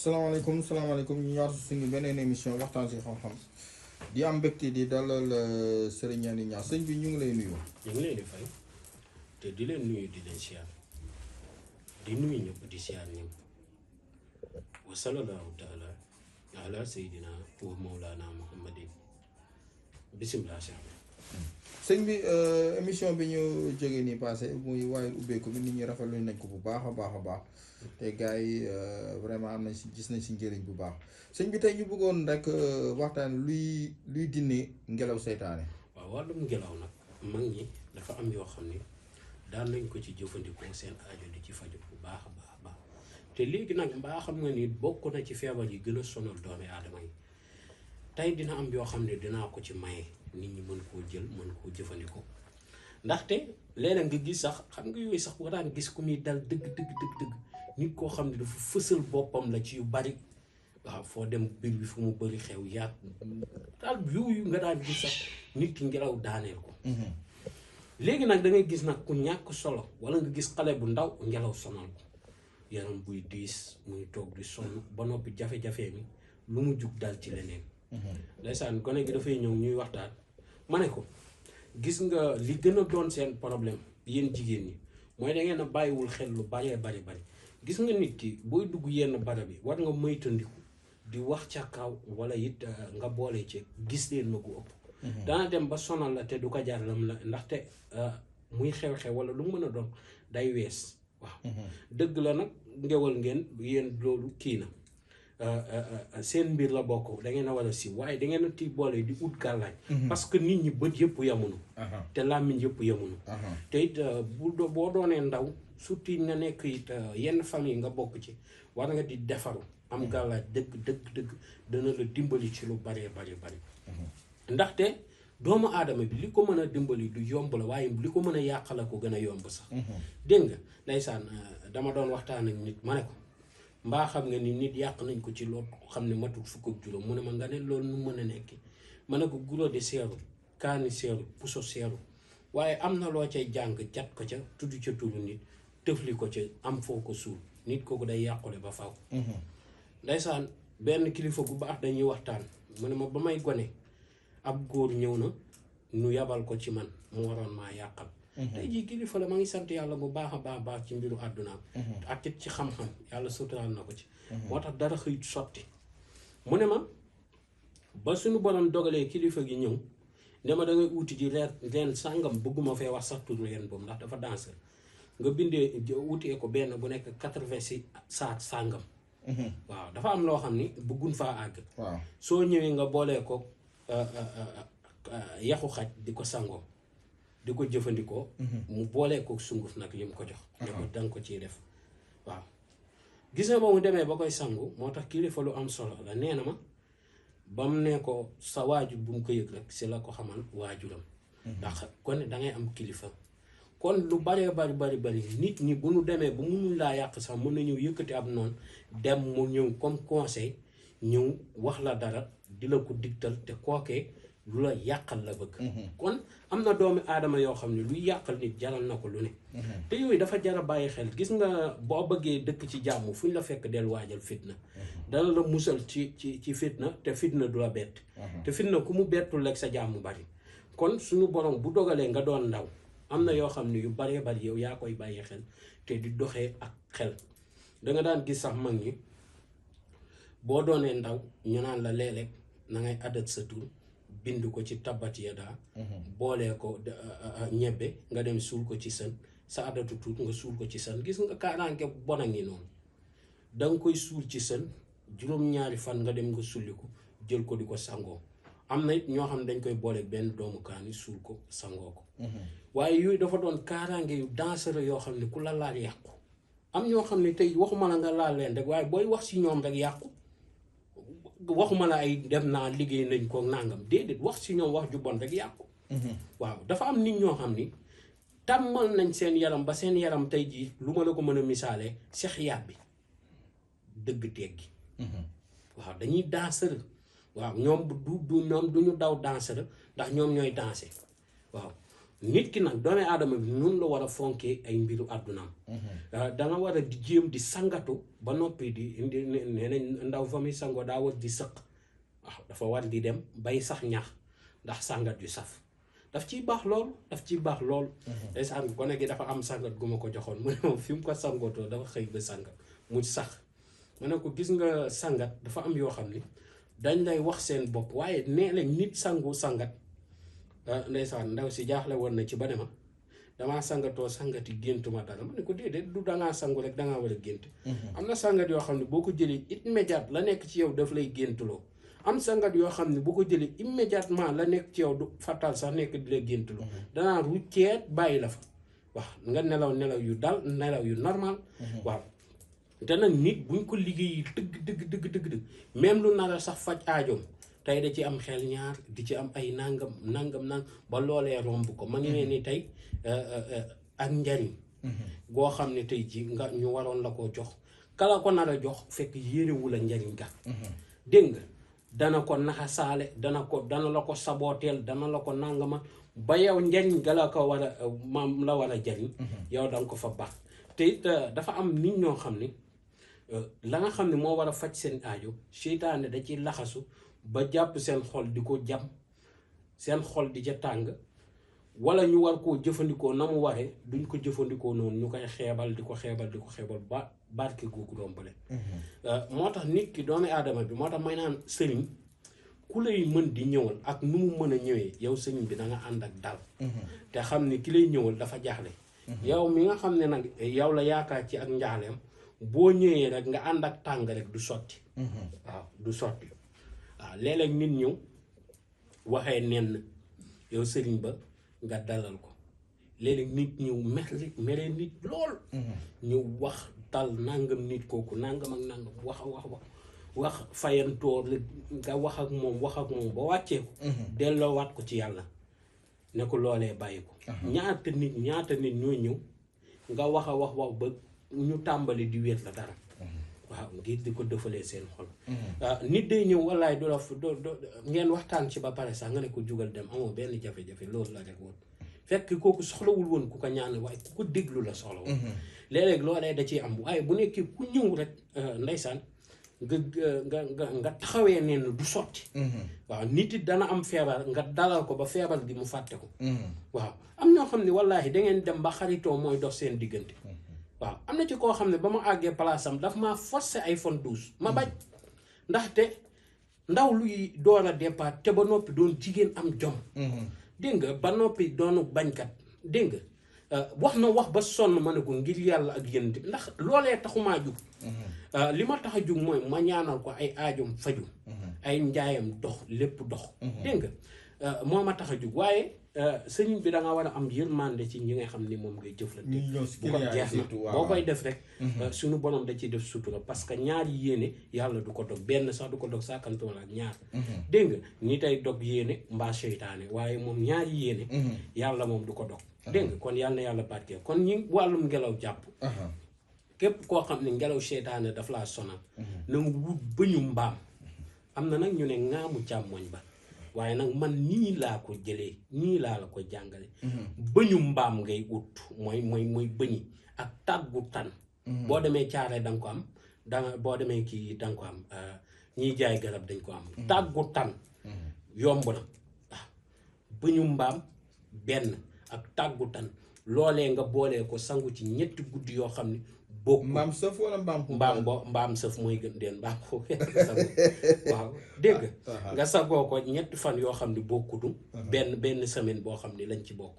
salaamaaleykum ñu ñëwaat suñu beneen émission waxtaan si xam-xam di am mbégte di dalal Serigne Niani Niass sëñ bi ñu ngi lay nuyu. ñu ngi leen di fay te di leen nuyu di leen siyaar di nuyu ñëpp di siyaar ñëpp wa sallallahu taala ala sayyidina wa mawlana muhammadin bisimilah sëñ bi émission bi ñu jógee nii passé muy waaye ubbeeku bi nit ñi rafetlu nañ ko bu baax a baax te gars yi vraiment am nañ si gis nañ si njëriñ bu baax sëñ bi tey ñu bëggoon rek waxtaan luy dindi ngelaw seytaane. waaw wàllum ngelaw nag mag ñi dafa am yoo xam ni daan nañ ko ci jëfandikoo seen aajo di ci faju bu baax a baax te léegi nag mbaa xam nga ni bokk na ci feebar yi gën a sonal doomi aadama yi tey dina am yoo xam ne dinaa ko ci maye nit ñi mën koo jël mën koo jëfandikoo ndaxte léeg-léeg nga gis sax xam nga yooyu sax boo daan gis ku muy dal dëgg nit koo xam ne dafa fësal boppam la ci yu bari waaw foo dem biir bi fu mu bëri xew yaat daal yooyu nga daan gis sax nit ki ngelaw daaneel ko léegi nag da ngay gis nag ku ñàkk solo wala nga gis xale bu ndaw ngelaw sonal ko yaram buy diis muy toog di sonn ba noppi jafe-jafe mi lu mu jug dal ci leneen ndeysaan gone gi dafay ñëw ñuy waxtaan ma ne ko gis nga li gën a doon seen problème yéen jigéen ñi mooy da ngeen a bàyyiwul xel lu bari gis nga nit ki booy dugg yenn barab yi war nga moytandiku di wax ca kaw wala it nga boole ci gis leen ma gu ëpp dana dem ba sonal la te du ko jar lam la ndaxte muy xew-xew wala lu mën a doon day wees waaw dëgg la nag ngewal ngeen yéen loolu kii na seen mbir la bokk da ngeen a war a si waaye da ngeen a ti boole di ut gàllaaj parce que nit ñi bët yëpp yamunu te làmmiñ yëpp yamunu te it boo doonee ndaw surtout nga nekk it yenn famille nga bokk ci war nga di defaru am gàllaaj dëgg dana la dimbali ci lu bari ndaxte doomu aadama bi li ko mën a dimbali du yomb la waaye li ko mën a yàqala ko gën a yomb sax dégg nga ndeysaan dama doon waxtaan ak nit ma ne ko mbaa xam nga ni nit yàq nañ ko ci loolu xam ne matul fukk ak juróom mu ne ma nga ne loolu nu mën a nekki ma ne ko guro de seeru kaani seeru puso seeru waaye am na loo cay jàng jat ko ca tudd ca turu nit tëfli ko ca am foo ko suul nit kooku day yàqule ba faw ndeysaan benn kilifa gu baax dañuy waxtaan mu ne ma ba may gone ab góor ñëw na nu yabal ko ci man mu waroon maa yàqal tey jii kilifa la ma ngi sant yàlla bu baax a baax ci mbiru àddunaam ak it ci xam-xam yàlla suturaal na ko ci moo tax dara xëyut sotti mu ne ma ba suñu borom dogalee kilifa gi ñëw ne ma da ngay uuti ji leen sàngam bëgguma fee wax sax turu leen boobu ndax dafa danse nga bindee wutee ko benn bu nekk 80 si saat sàngam waaw dafa am loo xam ni bëggun faa àgg soo ñëwee nga boolee ko yaxu xaj di ko sangoo di ko jëfandikoo mu boolee ko sunguf nag li mu ko jox ne ko danga ko ciy def waaw gis nga ba mu demee ba koy sangu moo tax kilifa lu am solo la nee na ma ba mu ne ko sa waajur bu mu ko yëg rek si la ko xamal waajuram ndax kon dangay am kilifa kon lu bari nit ñi bu ñu demee ba mënul laa yàq sax mën na ñëw yëkkati ab noonu dem mu ñëw comme conseil ñëw wax la dara di la ko digtal te kookee lu la yàqal la bëgg kon am na doomi aadama yoo xam ne luy yàqal nit jaral na ko lu ne te yooyu dafa jar a bàyyi xel gis nga boo bëggee dëkk ci jàmm fu ñu la fekk del waajal fitna dala la musal ci fitna te fitna du la bett te fitna ku mu bettul rek sa jàmm bari kon suñu borom bu dogalee nga doon ndaw am na yoo xam ne yu bari yow yaa koy bàyyi xel te di doxee ak xel danga daan gis sax mag ñi boo doonee ndaw ñu naan la léeg-léeg na ngay adat sa tur bind ko ci tabbat yadaa boolee ko ñebbe nga dem suul ko ci sën sa adatu tuut nga suul ko ci sën gis nga kaaraange bon a ngi noonu danga koy suul ci sën juróom-ñaari fan nga dem nga sulli ko jël ko di ko sangoo am na it ñoo xam ne dañ koy booleeg benn doomu kaani suul ko sangoo ko waaye yooyu dafa doon kaaraange yu dangereux yoo xam ne ku la laal yàqu am ñoo xam ne tey waxuma la nga laal leen rek waaye booy wax si ñoom rek yàqu waxuma la ay dem naa liggéey nañ ko nangam déedéet wax si ñoom wax ju bon rek yàqu waaw dafa am nit ñoo xam ni tàmmal nañ seen yaram ba seen yaram tey jii lu ma la ko mën a misaalee sex yaat bi dëgg teggi waaw dañuy danser waaw ñoom ñoom du ñu daw danser ndax ñoom ñooy danser waaw nit ki nag doomi aadama bi noonu la war a fonkee ay mbiru àddunaam da nga war a di jéem di sangatu ba noppi di nee nañ ndaw fa muy sangoo daa war di sëq waaw dafa war di dem bay sax ñax ndax sangat yu saf daf ciy baax lool day sang gone gi dafa am sangat gu ma ko joxoon mu ne moom fi mu ko sangootoo dafa xëy ba sangat mu sax ma ne ko gis nga sangat dafa am yoo xam ni dañ lay wax seen bopp waaye nee lañ nit sangat ndeysaan ndaw si jaaxle woon na ci ba ne ma damaa sangatoo sangati géntuma dara ma ne ko déedéet du dangaa sangu rek dangaa war a gént am na sangat yoo xam ne boo ko jëlee immédiat la nekk ci yow daf lay géntuloo am sangat yoo xam ne boo ko jëlee immédiatement la nekk ci yow du fatal sax nekk di la géntuloo danaa rucceet bàyyi la fa waaw nga nelaw yu dal nelaw yu normal waaw te nag nit buñ ko liggéeyi dëgg même lu nar a sax faj aajoom tey da ci am xel ñaar di ci am ay nangam ba loolee romb ko ma ngi ne ni tey ak njariñ goo xam ne tey ji nga ñu waroon la ko jox kala ko nar a jox fekk yéenewul a njariñ ga dégg nga dana ko naxasaale dana la ko sabooteel dana la ko nangama ba yow njariñ ga la ko war a maam la war a jariñ yow danga ko fa baax te it dafa am nit ñoo xam ne la nga xam ne moo war a faj seen aajo seytaane da ci laxasu ba jàpp seen xol di ko jam seen xol di ca tàng wala ñu war koo jëfandikoo na mu waree duñ ko jëfandikoo noonu ñu koy xeebal di ko xeebal ba barke googu rombale moo tax nit ki doomi aadama bi moo tax may naan sëriñ ku lay mën di ñëwal ak nu mu mën a ñëwee yow sëriñ bi da nga ànd ak dal te xam ne ki lay ñëwal dafa jaaxle yow mi nga xam ne nag yow la yaakaar ci ak njaaleem boo ñëwee rek nga ànd ak tàng rek du sotti waaw du sotti waaw léeg-léeg nit ñëw waxee nenn yow sëriñ ba nga dalal ko léeg-léeg nit ñëw mere nit lool ñu wax dal nangam nit kooku nangam ak nangam wax fayantoor la nga wax ak moom ba wàccee ko delloowaat ko ci yàlla ne ko loolee bàyyi ko ñaata nit ñoo ñëw nga wax ba ñu tàmbali di wéet la dara waaw ngir di ko defalee seen xol nit day ñëw wallaay du la ngeen waxtaan ci ba pare sax nga ne ko jugal dem amoo benn jafe-jafe loolu la rek woon fekk kooku soxlawul woon ku ko ñaan waaye ku ko déglu la soxla woon léeg-léeg loolee da ciy am waaye bu nekkee ku ñëw rek ndeysaan nga taxawee neen du sotti waaw nit it dana am feebar nga dalal ko ba feebar gi mu fàtte ko waaw am ñoo xam ne wallaahi da ngeen dem ba xaritoo mooy dox seen diggante waaw am na ci koo xam ne ba ma àggee place am daf maa forcé iPhone 12 ma bañ ndaxte ndaw luy door a départ te ba noppi doon jigéen am jom dégg nga ba noppi doonu bañkat dégg nga wax na wax ba sonn ma ne ko ngir yàlla ak yéen ndax loolee taxumaa jug li ma tax a jug mooy ma ñaanal ko ay aajom faju ay njaayam dox lépp dox dégg nga moo ma tax a jug waaye sëñ bi da nga war a am yërmande ci ñi nga xam ni moom ngay jëflante bu ko jeex na boo koy def rek suñu borom da ciy def sutura parce que ñaari yéene yàlla du ko dog benn sax du ko dog sàkkantuwala ak ñaar dégg nga ni tey dog yéene mbaa seytaane waaye moom ñaari yéene yàlla moom du ko dog dégg nga kon yàlla na yàlla barkeel kon ñi wàllum ngelaw jàpp képp koo xam ne ngelaw seytaane daf laa sonal na nga wut bëñu mbaam am na nag ñu ne ŋaamu càmmoñ ba waaye nag man nii laa ko jëlee nii laa la ko jàngale bëñu mbaam ngay ut mooy bëñi ak tàggu tan boo demee caare danga ko am boo demee kii danga ko am ñiy jaay garab dañ ko am tàggu tan yomb na waaw bëñu mbaam benn ak tàggu tan loolee nga boolee ko sangu ci ñetti guddi yoo xam ne bokk mbaam sëf wala mbaam sëf mooy gën deen mbaam ko waaw dégg nga sagoo ko ñetti fan yoo xam ne bokkutu benn semaine boo xam ne lañ ci bokk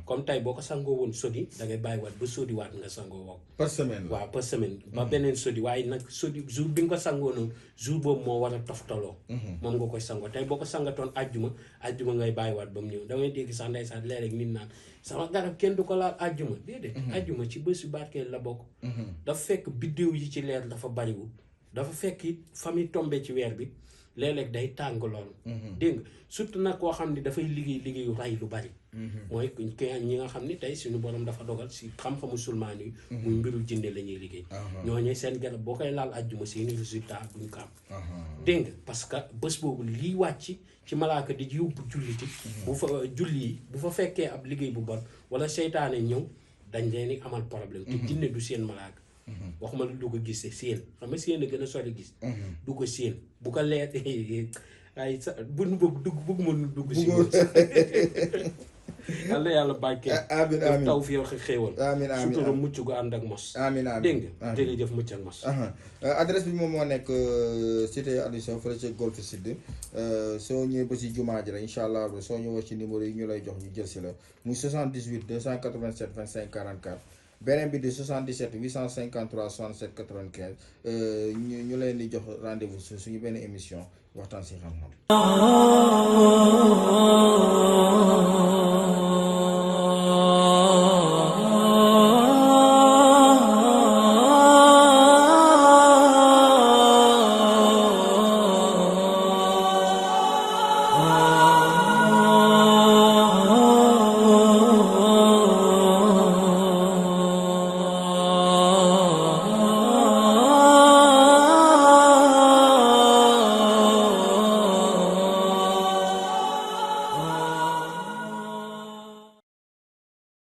comme tey boo ko sangoo woon sodi da ngay bàyyi waat ba sodi waat nga sangoo woo par semaine waaw par semaine ba beneen sodi waaye nag sodi jour bi nga ko sangoo noonu jour boobu moo war a toftaloo moom nga koy sangoo tey boo ko sangatoon ajjuma ngay bàyyi waat ba mu ñëw damay dégg sax ndeysaan léeg-léeg nit naan sama garab kenn du ko laal ajjuma déedéet ajjuma ci bés yu barkeel la bokk dafa fekk biddéew yi ci leer dafa bariwul dafa fekk it famille tombé ci weer bi léeg-léeg day tàng lool dégg nga surtout nag koo xam ne dafay liggéeyu ray lu bari mooy ñi nga xam ni tey suñu borom dafa dogal si xam-xamu sulmaan yi muy mbiru jinne la ñuy liggéey ñooñu seen garab boo koy laal àjjuma seeni résultat duñ ko am dégg nga parce que bés boobu liy wàcc ci malaaka di yóbbu julliti bu fa julli yi bu fa fekkee ab liggéey bu bon wala seytaane ñëw dañ leen di amal problème te jinne du seen malaaka waxuma lu du ko gis seen xam nga seen a gën a sori gis du ko seen bu ko leer ay sa bu nu bëgg mën dugg si yàlla yàlla bàkkee amiin amiin taw fi xéewal amiin amiin sutura mucc gu ànd ak mos amiin amiin dégg nga jërëjëf mucc ak mos adresse bi moom moo nekk cité Aliou Sow fële ca Golf Sud soo ñëwee ba si jumaa ji la incha allah soo ñëwoo ci numéro yi ñu lay jox ñu jël si la muy 78 287 25 44 beneen bi di 77 853 67 95 ñu leen di jox rendez-vous suñu benn émission waxtaan si xam-xam